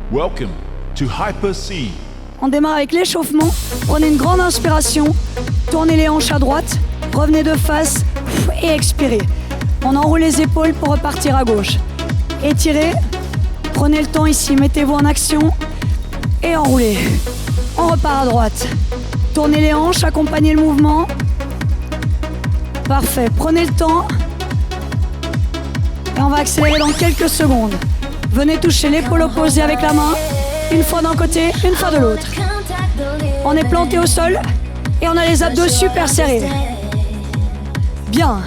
Welcome to Hyper C. On démarre avec l'échauffement. Prenez une grande inspiration. Tournez les hanches à droite. Revenez de face et expirez. On enroule les épaules pour repartir à gauche. Étirez. Prenez le temps ici. Mettez-vous en action. Et enroulez. On repart à droite. Tournez les hanches. Accompagnez le mouvement. Parfait. Prenez le temps. Et on va accélérer dans quelques secondes. Venez toucher l'épaule opposée avec la main. Une fois d'un côté, une fois de l'autre. On est planté au sol et on a les abdos super serrés. Bien.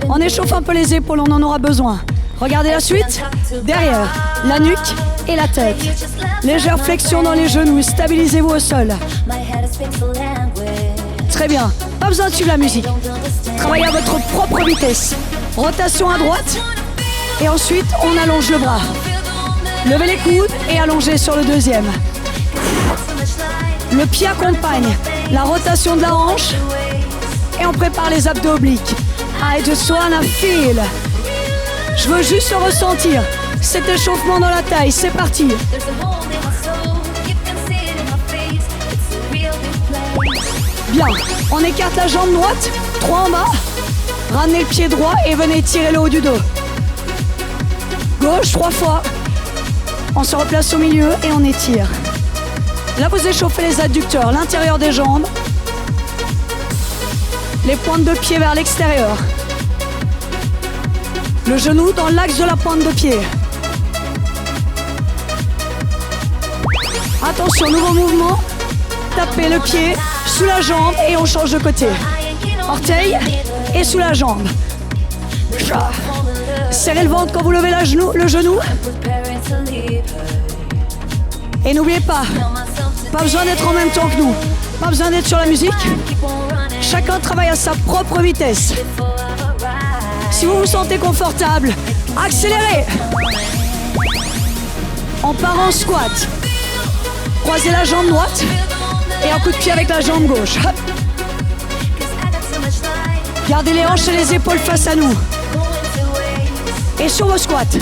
On échauffe un peu les épaules, on en aura besoin. Regardez la suite. Derrière, la nuque et la tête. Légère flexion dans les genoux, stabilisez-vous au sol. Très bien. Pas besoin de suivre la musique. Travaillez à votre propre vitesse. Rotation à droite. Et ensuite, on allonge le bras. Levez les coudes et allongez sur le deuxième. Le pied accompagne la rotation de la hanche. Et on prépare les abdos obliques. I just wanna feel. Je veux juste ressentir cet échauffement dans la taille. C'est parti. Bien. On écarte la jambe droite. 3 en bas. Ramenez le pied droit et venez tirer le haut du dos. Gauche, 3 fois. On se replace au milieu et on étire. Là, vous échauffez les adducteurs, l'intérieur des jambes. Les pointes de pied vers l'extérieur. Le genou dans l'axe de la pointe de pied. Attention, nouveau mouvement. Tapez le pied sous la jambe et on change de côté. Orteil et sous la jambe. Serrez le ventre quand vous levez le genou. Et n'oubliez pas besoin d'être en même temps que nous. Pas besoin d'être sur la musique. Chacun travaille à sa propre vitesse. Si vous vous sentez confortable, accélérez. On part en squat. Croisez la jambe droite et un coup de pied avec la jambe gauche. Hop. Gardez les hanches et les épaules face à nous. Et sur vos squats,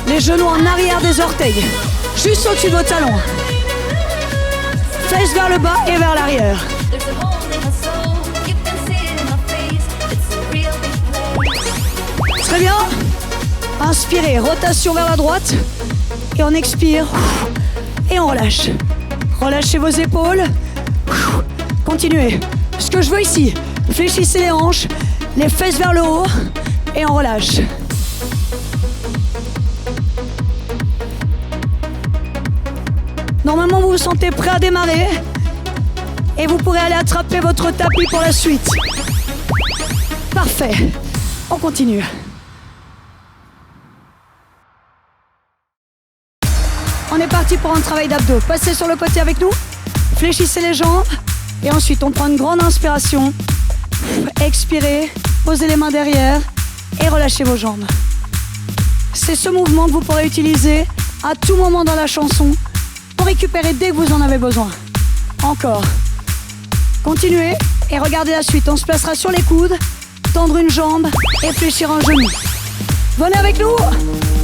les genoux en arrière des orteils, juste au-dessus de vos talons. Fesses vers le bas et vers l'arrière. Très bien. Inspirez, rotation vers la droite. Et on expire. Et on relâche. Relâchez vos épaules. Continuez. Ce que je veux ici, fléchissez les hanches, les fesses vers le haut. Et on relâche. Normalement, vous vous sentez prêt à démarrer et vous pourrez aller attraper votre tapis pour la suite. Parfait. On continue. On est parti pour un travail d'abdos. Passez sur le côté avec nous. Fléchissez les jambes et ensuite on prend une grande inspiration. Expirez, posez les mains derrière et relâchez vos jambes. C'est ce mouvement que vous pourrez utiliser à tout moment dans la chanson. Pour récupérer dès que vous en avez besoin. Encore. Continuez et regardez la suite. On se placera sur les coudes, tendre une jambe et fléchir un genou. Venez avec nous.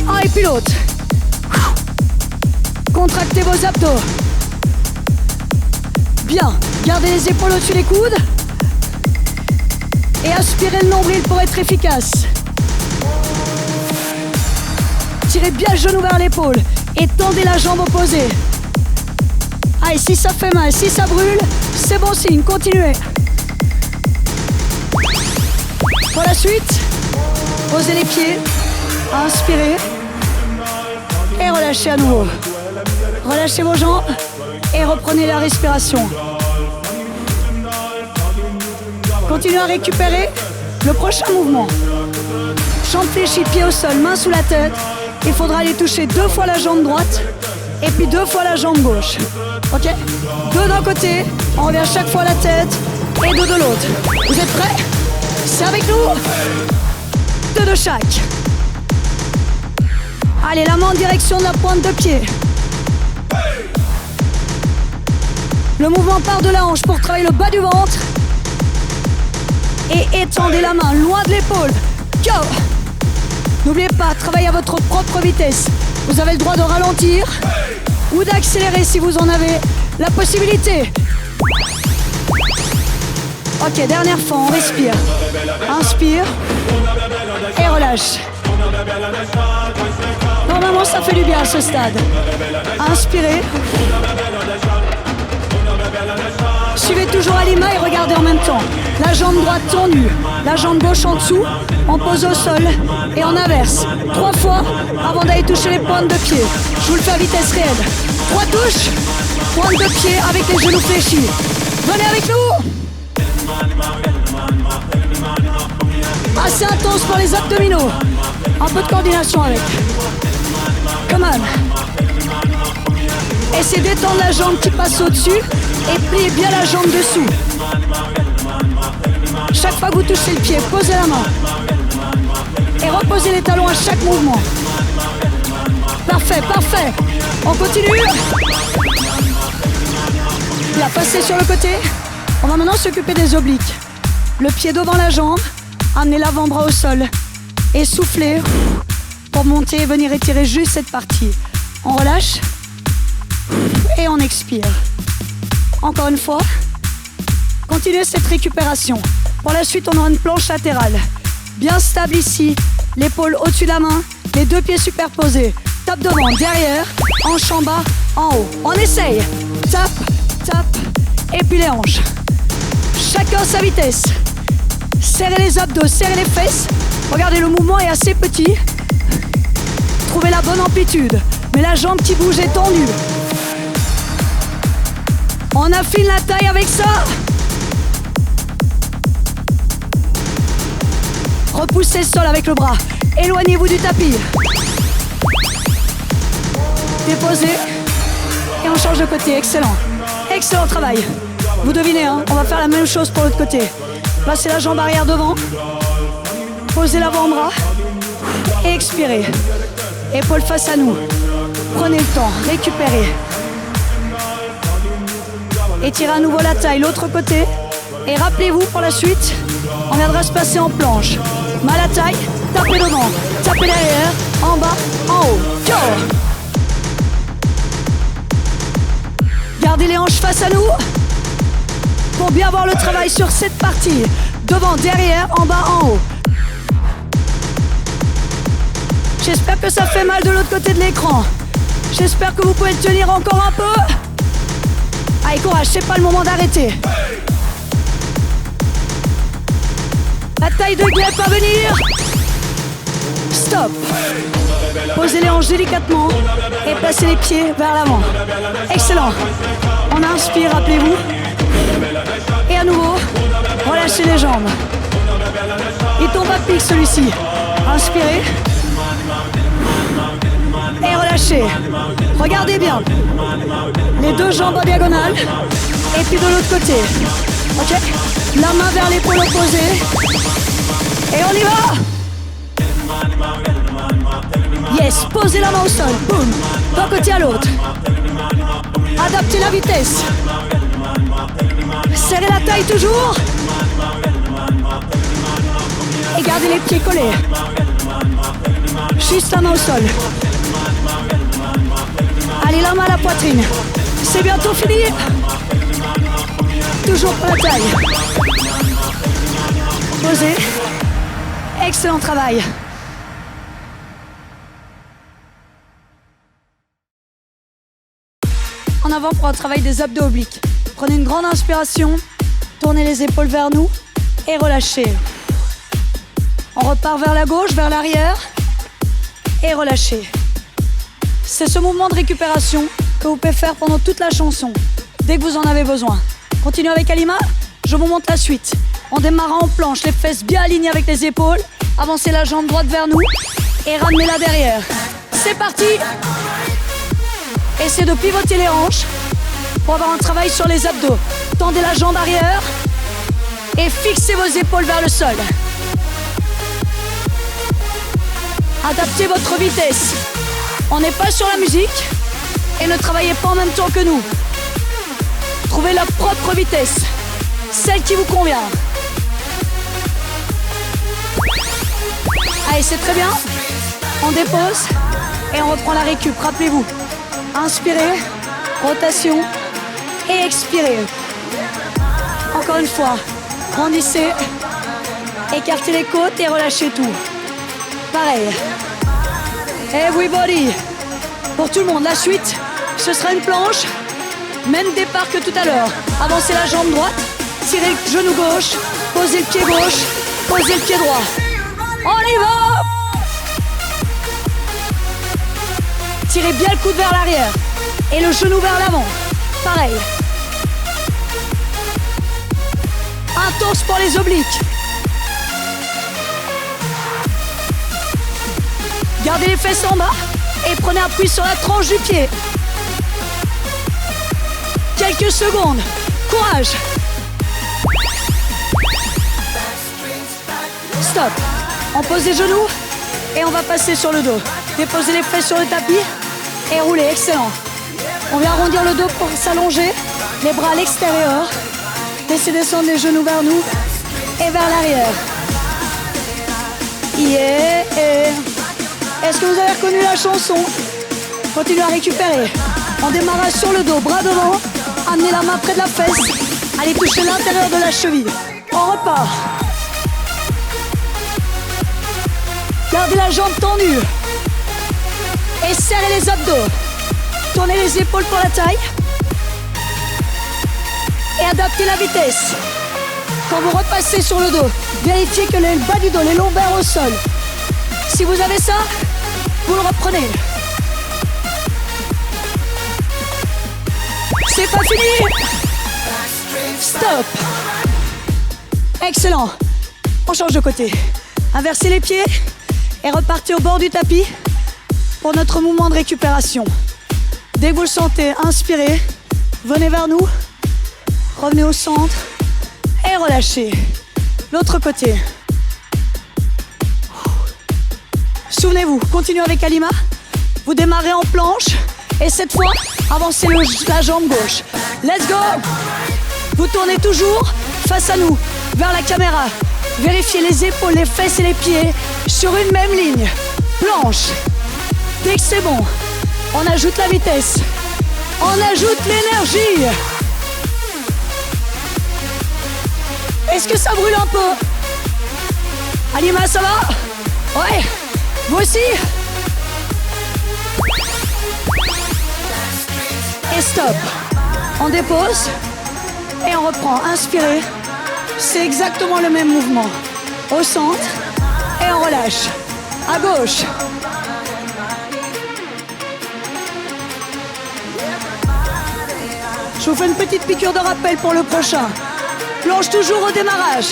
Un et puis l'autre. Contractez vos abdos. Bien. Gardez les épaules au-dessus des coudes. Et aspirez le nombril pour être efficace. Tirez bien le genou vers l'épaule et tendez la jambe opposée. Allez, si ça fait mal, si ça brûle, c'est bon signe, continuez. Pour la suite, posez les pieds, inspirez et relâchez à nouveau. Relâchez vos jambes et reprenez la respiration. Continuez à récupérer le prochain mouvement. Jambe fléchie, pied au sol, main sous la tête. Il faudra aller toucher 2 fois la jambe droite et puis 2 fois la jambe gauche. Ok? 2 d'un côté, on revient chaque fois la tête et 2 de l'autre. Vous êtes prêts? C'est avec nous? 2 de chaque. Allez, la main en direction de la pointe de pied. Le mouvement part de la hanche pour travailler le bas du ventre. Et étendez la main loin de l'épaule. Go! N'oubliez pas, travaillez à votre propre vitesse. Vous avez le droit de ralentir ou d'accélérer si vous en avez la possibilité. Ok, dernière fois, on respire. Inspire et relâche. Normalement, ça fait du bien à ce stade. Inspirez. Suivez toujours Alima et regardez en même temps. La jambe droite tendue, la jambe gauche en dessous, on pose au sol et on inverse. 3 fois avant d'aller toucher les pointes de pied. Je vous le fais à vitesse réelle. 3 touches, pointe de pied avec les genoux fléchis. Venez avec nous. Assez intense pour les abdominaux. Un peu de coordination avec. Come on. Essayez d'étendre la jambe qui passe au-dessus et pliez bien la jambe dessous. Chaque fois que vous touchez le pied, posez la main. Et reposez les talons à chaque mouvement. Parfait, parfait. On continue. Là, passez sur le côté. On va maintenant s'occuper des obliques. Le pied devant la jambe. Amenez l'avant-bras au sol. Et soufflez pour monter et venir étirer juste cette partie. On relâche. Et on expire. Encore une fois. Continuez cette récupération. Pour la suite, on aura une planche latérale. Bien stable ici. L'épaule au-dessus de la main. Les 2 pieds superposés. Tape devant, derrière. Hanche en bas, en haut. On essaye. Tape, tape. Et puis les hanches. Chacun sa vitesse. Serrez les abdos, serrez les fesses. Regardez, le mouvement est assez petit. Trouvez la bonne amplitude. Mais la jambe qui bouge est tendue. On affine la taille avec ça. Repoussez le sol avec le bras. Éloignez-vous du tapis. Déposez. Et on change de côté. Excellent. Excellent travail. Vous devinez, hein, on va faire la même chose pour l'autre côté. Passez la jambe arrière devant. Posez l'avant-bras. Et expirez. Épaule face à nous. Prenez le temps. Récupérez. Étirez à nouveau la taille, l'autre côté. Et rappelez-vous, pour la suite, on viendra se passer en planche. Mal à taille, tapez devant, tapez derrière, en bas, en haut. Go! Gardez les hanches face à nous pour bien voir le travail sur cette partie. Devant, derrière, en bas, en haut. J'espère que ça fait mal de l'autre côté de l'écran. J'espère que vous pouvez tenir encore un peu. Allez, courage, c'est pas le moment d'arrêter. La taille de guêpe à venir. Stop. Posez les hanches délicatement et placez les pieds vers l'avant. Excellent. On inspire, rappelez-vous. Et à nouveau, relâchez les jambes. Il tombe à pic celui-ci. Inspirez. Et relâchez. Regardez bien. Les 2 jambes en diagonale. Et puis de l'autre côté. Ok? La main vers l'épaule opposée. Et on y va! Yes, posez la main au sol. Boum. D'un côté à l'autre. Adaptez la vitesse. Serrez la taille toujours. Et gardez les pieds collés. Juste la main au sol. Allez, la main à la poitrine. C'est bientôt fini. Toujours pour la taille. Posez. Excellent travail. En avant pour un travail des abdos obliques. Prenez une grande inspiration. Tournez les épaules vers nous. Et relâchez. On repart vers la gauche, vers l'arrière. Et relâchez. C'est ce mouvement de récupération que vous pouvez faire pendant toute la chanson, dès que vous en avez besoin. Continuez avec Alima, je vous montre la suite. On démarre en planche, les fesses bien alignées avec les épaules. Avancez la jambe droite vers nous et ramenez-la derrière. C'est parti. Essayez de pivoter les hanches pour avoir un travail sur les abdos. Tendez la jambe arrière et fixez vos épaules vers le sol. Adaptez votre vitesse. On n'est pas sur la musique et ne travaillez pas en même temps que nous. Trouvez la propre vitesse, celle qui vous convient. Allez, c'est très bien. On dépose et on reprend la récup. Rappelez-vous, Inspirez, rotation et expirez. Encore une fois, grandissez, écartez les côtes et relâchez tout. Pareil. Everybody. Pour tout le monde, la suite, ce sera une planche. Même départ que tout à l'heure. Avancez la jambe droite, tirez le genou gauche, posez le pied gauche, posez le pied droit. On y va! Tirez bien le coude vers l'arrière et le genou vers l'avant. Pareil. Intense pour les obliques. Gardez les fesses en bas et prenez appui sur la tranche du pied. Quelques secondes. Courage. Stop. On pose les genoux et on va passer sur le dos. Déposez les fesses sur le tapis et roulez. Excellent. On vient arrondir le dos pour s'allonger. Les bras à l'extérieur. Laissez descendre les genoux vers nous et vers l'arrière. Yeah. Est-ce que vous avez reconnu la chanson? Continuez à récupérer. En démarrage sur le dos, bras devant. Amenez la main près de la fesse. Allez toucher l'intérieur de la cheville. On repart. Gardez la jambe tendue. Et serrez les abdos. Tournez les épaules pour la taille. Et adaptez la vitesse. Quand vous repassez sur le dos, vérifiez que le bas du dos, les lombaires au sol. Si vous avez ça, vous le reprenez. C'est pas fini. Stop. Excellent. On change de côté. Inversez les pieds et repartez au bord du tapis pour notre mouvement de récupération. Dès que vous le sentez, inspirez. Venez vers nous. Revenez au centre et relâchez. L'autre côté. Souvenez-vous, continuez avec Halima. Vous démarrez en planche et cette fois, avancez la jambe gauche. Let's go! Vous tournez toujours face à nous, vers la caméra. Vérifiez les épaules, les fesses et les pieds sur une même ligne. Planche. Dès que c'est bon, on ajoute la vitesse. On ajoute l'énergie. Est-ce que ça brûle un peu? Halima, ça va? Ouais. Vous aussi? Et stop. On dépose et on reprend. Inspirez. C'est exactement le même mouvement. Au centre et on relâche. À gauche. Je vous fais une petite piqûre de rappel pour le prochain. Plonge toujours au démarrage.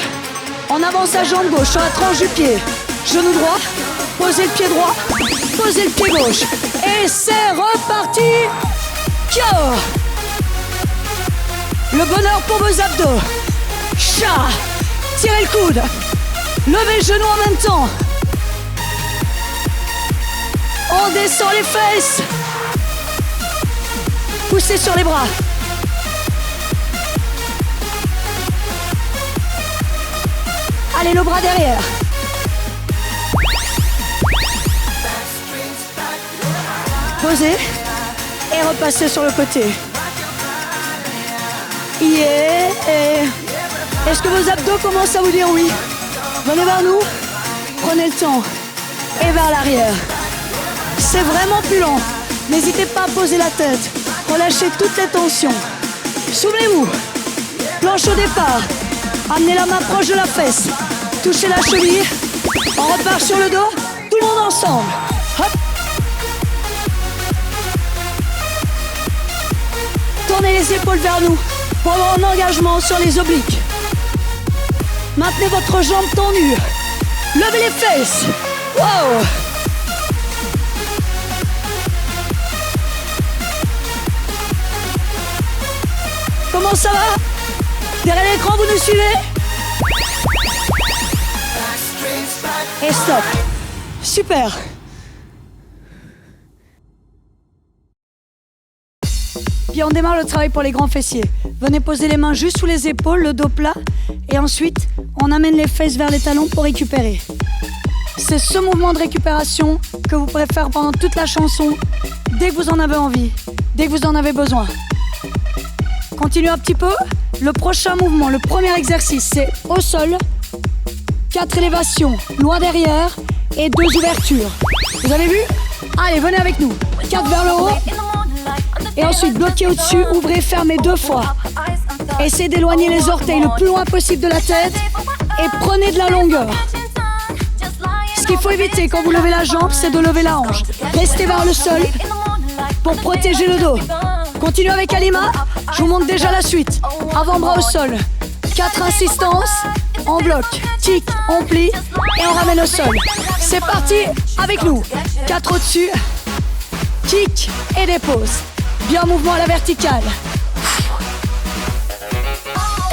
On avance la jambe gauche sur la tranche du pied. Genou droit. Posez le pied droit. Posez le pied gauche. Et c'est reparti. Kyo. Le bonheur pour vos abdos. Chat. Tirez le coude. Levez le genou en même temps. On descend les fesses. Poussez sur les bras. Allez, le bras derrière. Posez et repassez sur le côté. Yeah. Est-ce que vos abdos commencent à vous dire oui? Venez vers nous. Prenez le temps. Et vers l'arrière. C'est vraiment plus lent. N'hésitez pas à poser la tête. Relâchez toutes les tensions. Souvenez-vous. Planche au départ. Amenez la main proche de la fesse. Touchez la cheville. On repart sur le dos. Tout le monde ensemble. Hop. Tournez les épaules vers nous pour avoir un engagement sur les obliques. Maintenez votre jambe tendue. Levez les fesses. Wow. Comment ça va? Derrière l'écran, vous nous suivez? Et stop. Super. Puis on démarre le travail pour les grands fessiers. Venez poser les mains juste sous les épaules, le dos plat. Et ensuite, on amène les fesses vers les talons pour récupérer. C'est ce mouvement de récupération que vous pourrez faire pendant toute la chanson, dès que vous en avez envie. dès que vous en avez besoin. Continuez un petit peu. Le prochain mouvement, le premier exercice, c'est au sol, 4 élévations, loin derrière et 2 ouvertures. Vous avez vu? Allez, venez avec nous. 4 vers le haut. Et ensuite, bloquez au-dessus, ouvrez, fermez 2 fois. Essayez d'éloigner les orteils le plus loin possible de la tête et prenez de la longueur. Ce qu'il faut éviter quand vous levez la jambe, c'est de lever la hanche. Restez vers le sol pour protéger le dos. Continuez avec Halima. Je vous montre déjà la suite. Avant-bras au sol. 4 insistances. On bloque. Kick, on plie et on ramène au sol. C'est parti avec nous. 4 au-dessus. Kick et dépose. Bien mouvement à la verticale.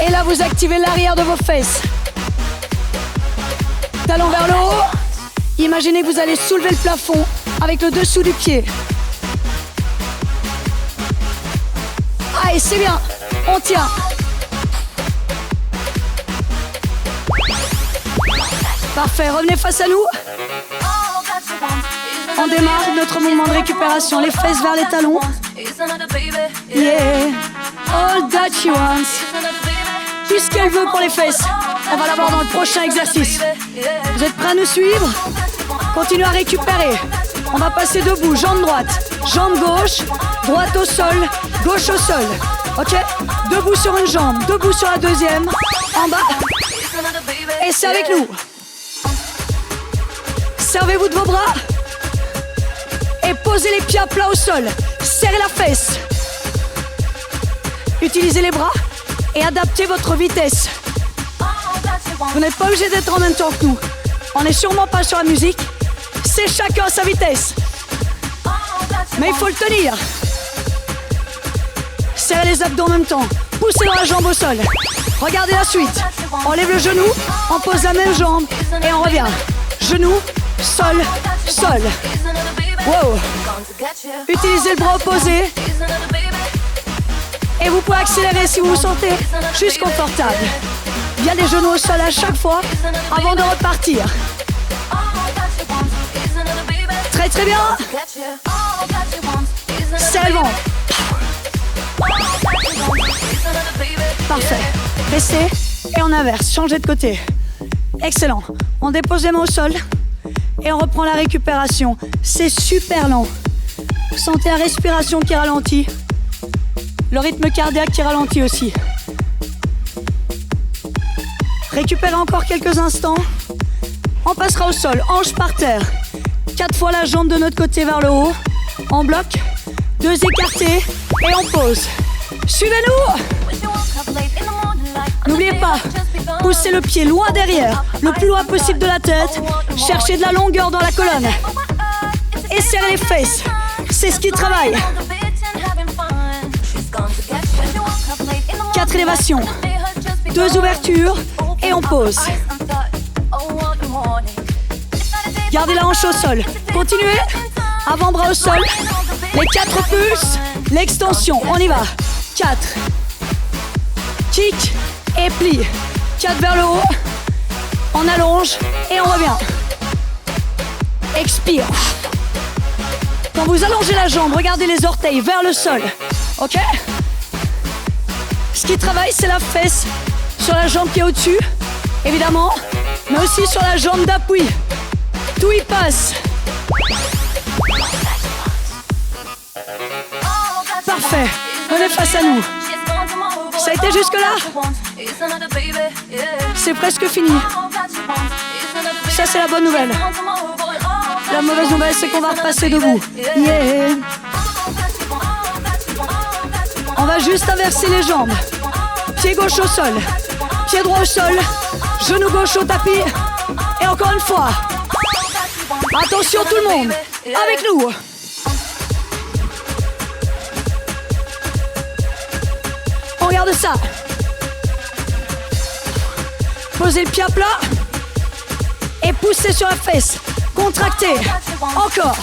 Et là, vous activez l'arrière de vos fesses. Talon vers le haut. Imaginez que vous allez soulever le plafond avec le dessous du pied. Allez, c'est bien. On tient. Parfait, revenez face à nous. On démarre notre mouvement de récupération. Les fesses vers les talons. Yeah. All that she wants. Tout ce qu'elle veut pour les fesses. On va l'avoir dans le prochain exercice. Vous êtes prêts à nous suivre? Continuez à récupérer. On va passer debout, jambe droite, jambe gauche, droite au sol, gauche au sol. Ok? Debout sur une jambe, debout sur la deuxième, en bas. Et c'est avec nous. Servez-vous de vos bras. Et posez les pieds à plat au sol. Serrez la fesse. Utilisez les bras et adaptez votre vitesse. Vous n'êtes pas obligé d'être en même temps que nous. On n'est sûrement pas sur la musique. C'est chacun sa vitesse. Mais il faut le tenir. Serrez les abdos en même temps. Poussez dans la jambe au sol. Regardez la suite. On lève le genou, on pose la même jambe et on revient. Genou, sol, sol. Wow. Utilisez le bras opposé. Et vous pouvez accélérer si vous vous sentez juste confortable. Bien les genoux au sol à chaque fois avant de repartir. Très très bien. Serrez le ventre. Parfait. Restez et on inverse. Changez de côté. Excellent. On dépose les mains au sol et on reprend la récupération. C'est super lent. Vous sentez la respiration qui ralentit. Le rythme cardiaque qui ralentit aussi. Récupérez encore quelques instants. On passera au sol, hanche par terre. 4 fois la jambe de notre côté vers le haut. On bloque, 2 écartés et on pose. Suivez-nous. N'oubliez pas, poussez le pied loin derrière, le plus loin possible de la tête. Cherchez de la longueur dans la colonne. Et serrez les fesses. C'est ce qui travaille. 4 élévations, 2 ouvertures et on pose. Gardez la hanche au sol. Continuez. Avant-bras au sol. Les 4 pulses. L'extension. On y va. 4. Kick et plie. 4 vers le haut. On allonge et on revient. Expire. Quand vous allongez la jambe, regardez les orteils vers le sol. Ok? Ce qui travaille, c'est la fesse sur la jambe qui est au-dessus, évidemment, mais aussi sur la jambe d'appui. Tout y passe. Parfait. Venez face à nous. Ça a été jusque-là? C'est presque fini. Ça, c'est la bonne nouvelle. La mauvaise nouvelle, c'est qu'on va repasser debout. Yeah. On va juste inverser les jambes. Pied gauche au sol. Pied droit au sol. Genou gauche au tapis. Et encore une fois. Attention tout le monde. Avec nous. On regarde ça. Posez le pied à plat. Et poussez sur la fesse. Contractez. Encore.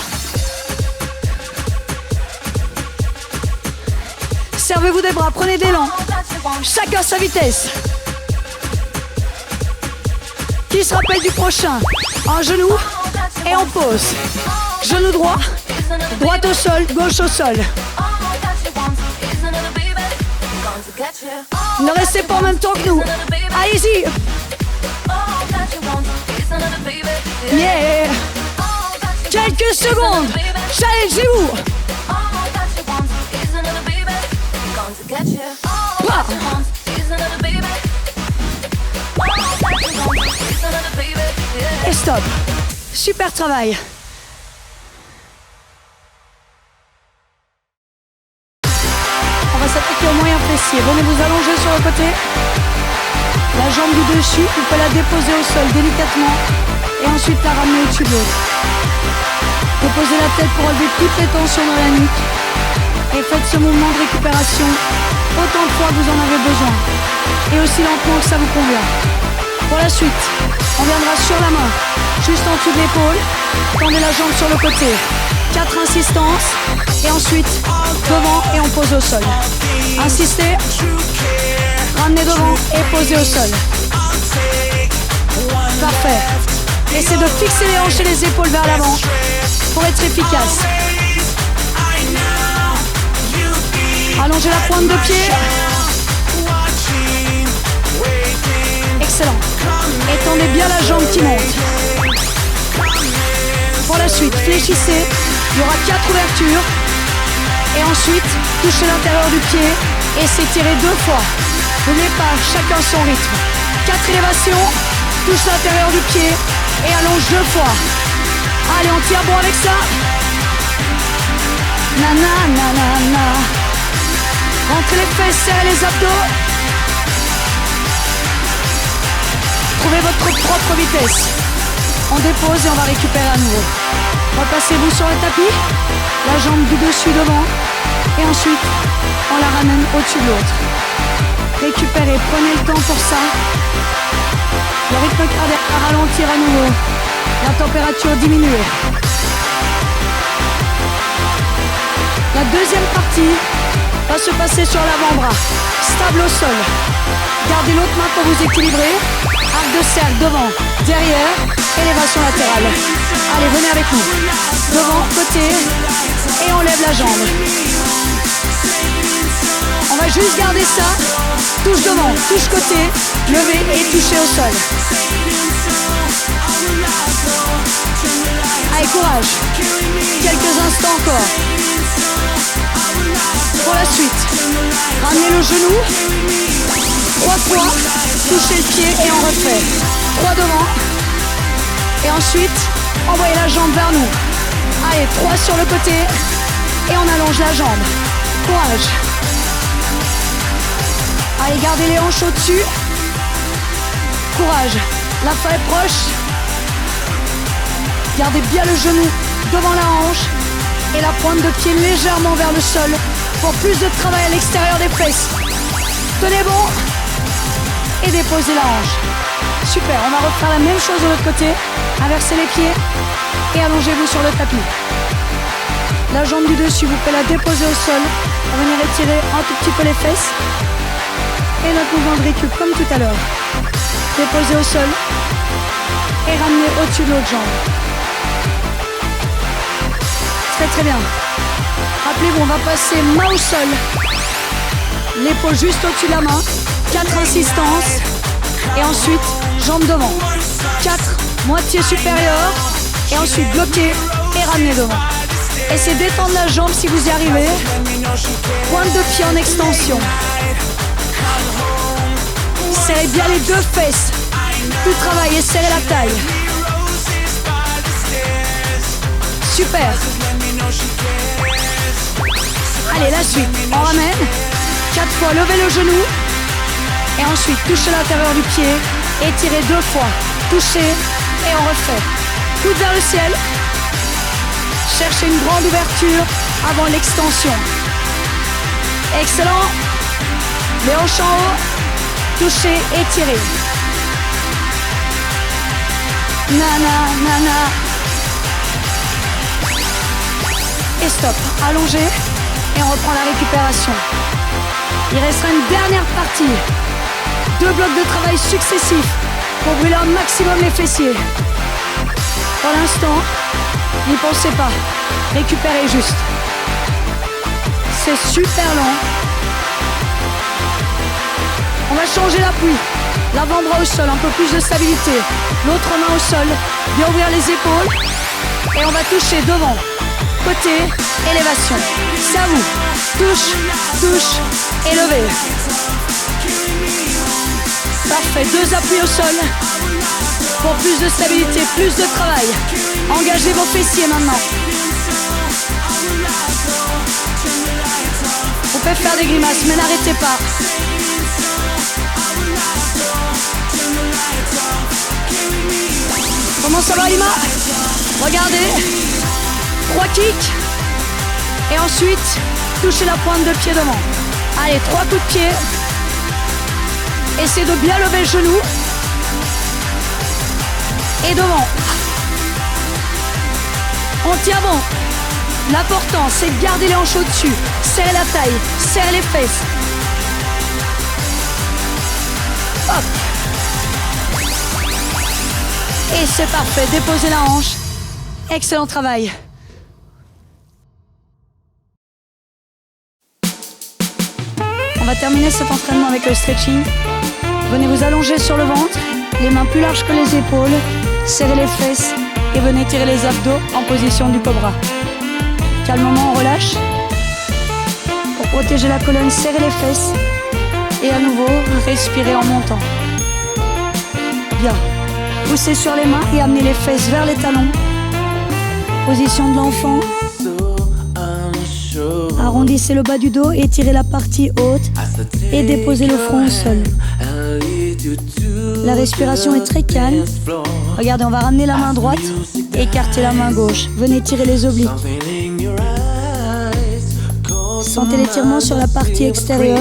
Servez-vous des bras, prenez de l'élan. Chacun sa vitesse. Qui se rappelle du prochain? Un genou et on pose. Genou droit, droite au sol, gauche au sol. Ne restez pas en même temps que nous. Allez-y. Yeah. Quelques secondes. Challengez-vous. Ah. Et stop. Super travail. On va s'attaquer au moyen fessier. Venez vous allonger sur le côté. La jambe du dessus, vous pouvez la déposer au sol délicatement et ensuite la ramener au-dessus de l'autre. Déposez la tête pour enlever toutes les tensions dans la nuque et faites ce mouvement de récupération autant de fois que vous en avez besoin et aussi lentement que ça vous convient. Pour la suite, on viendra sur la main, juste en dessous de l'épaule, tendez la jambe sur le côté. 4 insistances et ensuite devant et on pose au sol. Insistez, ramenez devant et posez au sol. Parfait. Essayez de fixer les hanches et les épaules vers l'avant pour être efficace. Allongez la pointe de pied. Excellent. Étendez bien la jambe qui monte. Pour la suite, fléchissez. Il y aura 4 ouvertures. Et ensuite, touchez l'intérieur du pied et s'étirez 2 fois. N'oubliez pas, chacun son rythme. 4 élévations, touche l'intérieur du pied et allonge 2 fois. Allez, on tient bon avec ça. Na na na na na. Rentrez les fesses, serrez les abdos. Trouvez votre propre vitesse. On dépose et on va récupérer à nouveau. Repassez-vous sur le tapis, la jambe du dessus devant, et ensuite on la ramène au-dessus de l'autre. Récupérez, prenez le temps pour ça. Le rythme cardiaque va ralentir à nouveau. La température diminue. La deuxième partie va se passer sur l'avant-bras, stable au sol. Gardez l'autre main pour vous équilibrer. Arc de cercle devant, derrière, élévation latérale. Allez, venez avec nous. Devant, côté, et on lève la jambe. On va juste garder ça. Touche devant, touche côté, levez et touchez au sol. Allez, courage. Quelques instants encore. Pour la suite, ramenez le genou. 3 fois, touchez le pied et on refait. 3 devant. Et ensuite, envoyez la jambe vers nous. Allez, 3 sur le côté. Et on allonge la jambe. Courage. Allez, gardez les hanches au-dessus. Courage. La fin est proche. Gardez bien le genou devant la hanche. Et la pointe de pied légèrement vers le sol. Pour plus de travail à l'extérieur des fesses. Tenez bon. Et déposez la hanche. Super, on va refaire la même chose de l'autre côté. Inversez les pieds et allongez-vous sur le tapis. La jambe du dessus, vous pouvez la déposer au sol. On va venir étirer un tout petit peu les fesses. Et notre mouvement de récup comme tout à l'heure. Déposez au sol et ramenez au-dessus de l'autre jambe. Très très bien. Rappelez-vous, on va passer main au sol. L'épaule juste au-dessus de la main. 4 insistances. Et ensuite, jambe devant. 4, moitié supérieure. Et ensuite, bloquez et ramenez devant. Essayez d'étendre la jambe si vous y arrivez. Pointe de pied en extension. Serrez bien les 2 fesses. Tout travail et serrez la taille. Super. Allez, la suite. On ramène. 4 fois, levez le genou. Et ensuite, touchez l'intérieur du pied. Étirez 2 fois. Touchez et on refait. Coude vers le ciel. Cherchez une grande ouverture avant l'extension. Excellent. Les hanches en haut. Touchez, étirez. Nana, nana. Et stop. Allongez. Et on reprend la récupération. Il restera une dernière partie. 2 blocs de travail successifs pour brûler un maximum les fessiers. Pour l'instant, n'y pensez pas. Récupérez juste. C'est super lent. On va changer l'appui. L'avant-bras au sol, un peu plus de stabilité. L'autre main au sol. Bien ouvrir les épaules. Et on va toucher devant. Côté, élévation. C'est à vous. Touche, touche, élevé. Parfait, 2 appuis au sol. Pour plus de stabilité, plus de travail. Engagez vos fessiers maintenant. Vous pouvez faire des grimaces, mais n'arrêtez pas. Comment ça va, Lima? Regardez. 3 kicks. Et ensuite, touchez la pointe de pied devant. Allez, 3 coups de pied. Essayez de bien lever le genou. Et devant. On tient bon. L'important, c'est de garder les hanches au-dessus. Serrez la taille, serrez les fesses. Hop. Et c'est parfait, déposez la hanche. Excellent travail. On va terminer cet entraînement avec le stretching. Venez vous allonger sur le ventre, les mains plus larges que les épaules, serrez les fesses et venez tirer les abdos en position du cobra. Calmement, on relâche. Pour protéger la colonne, serrez les fesses et à nouveau, respirez en montant. Bien. Poussez sur les mains et amenez les fesses vers les talons. Position de l'enfant. Arrondissez le bas du dos, étirez la partie haute et déposez le front au sol. La respiration est très calme. Regardez, on va ramener la main droite, écarter la main gauche. Venez tirer les obliques. Sentez l'étirement sur la partie extérieure.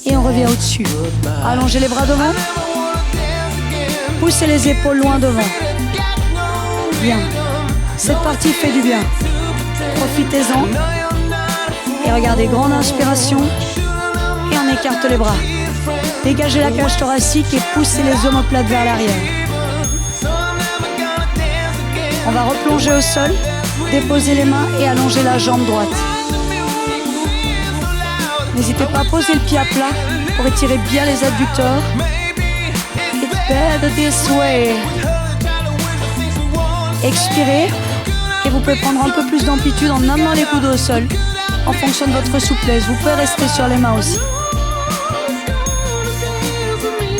Et on revient au-dessus. Allongez les bras devant. Poussez les épaules loin devant. Bien. Cette partie fait du bien. Profitez-en. Et regardez, grande inspiration. Et on écarte les bras. Dégagez la cage thoracique et poussez les omoplates vers l'arrière. On va replonger au sol, déposer les mains et allonger la jambe droite. N'hésitez pas à poser le pied à plat pour étirer bien les adducteurs. It's better this way. Expirez et vous pouvez prendre un peu plus d'amplitude en amenant les coudes au sol en fonction de votre souplesse. Vous pouvez rester sur les mains aussi.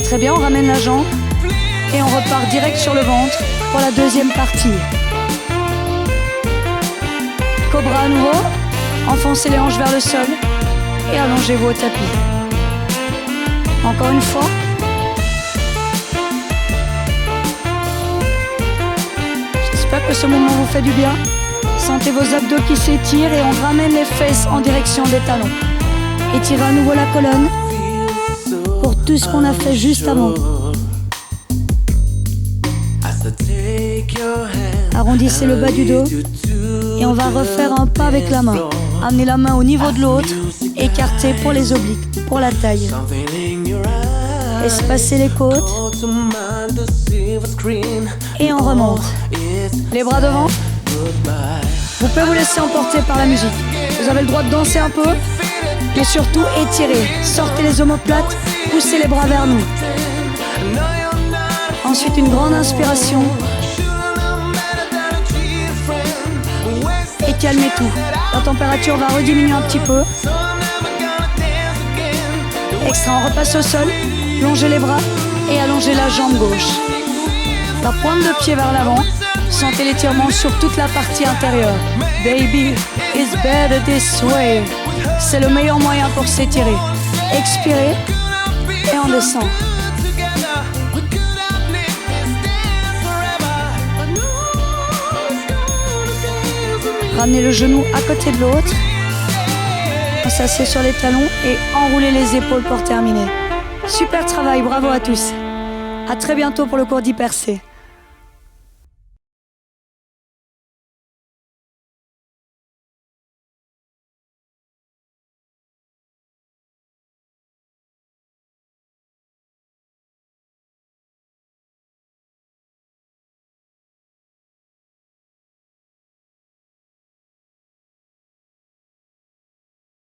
Très bien, on ramène la jambe et on repart direct sur le ventre pour la deuxième partie. Cobra à nouveau, enfoncez les hanches vers le sol et allongez-vous au tapis. Encore une fois. J'espère que ce mouvement vous fait du bien. Sentez vos abdos qui s'étirent et on ramène les fesses en direction des talons. Étirez à nouveau la colonne pour tout ce qu'on a fait juste avant. Arrondissez le bas du dos et on va refaire un pas avec la main. Amenez la main au niveau de l'autre, écartez pour les obliques, pour la taille. Espacez les côtes et on remonte. Les bras devant. Vous pouvez vous laisser emporter par la musique. Vous avez le droit de danser un peu, mais surtout étirez. Sortez les omoplates, poussez les bras vers nous. Ensuite, une grande inspiration. Et calmez tout. La température va rediminuer un petit peu. Extra, on repasse au sol. Longez les bras et allongez la jambe gauche. La pointe de pied vers l'avant. Sentez l'étirement sur toute la partie intérieure. Baby, it's better this way. C'est le meilleur moyen pour s'étirer. Expirez et on descend. Ramenez le genou à côté de l'autre. On s'assied sur les talons et enroulez les épaules pour terminer. Super travail, bravo à tous. À très bientôt pour le cours d'Hyper C.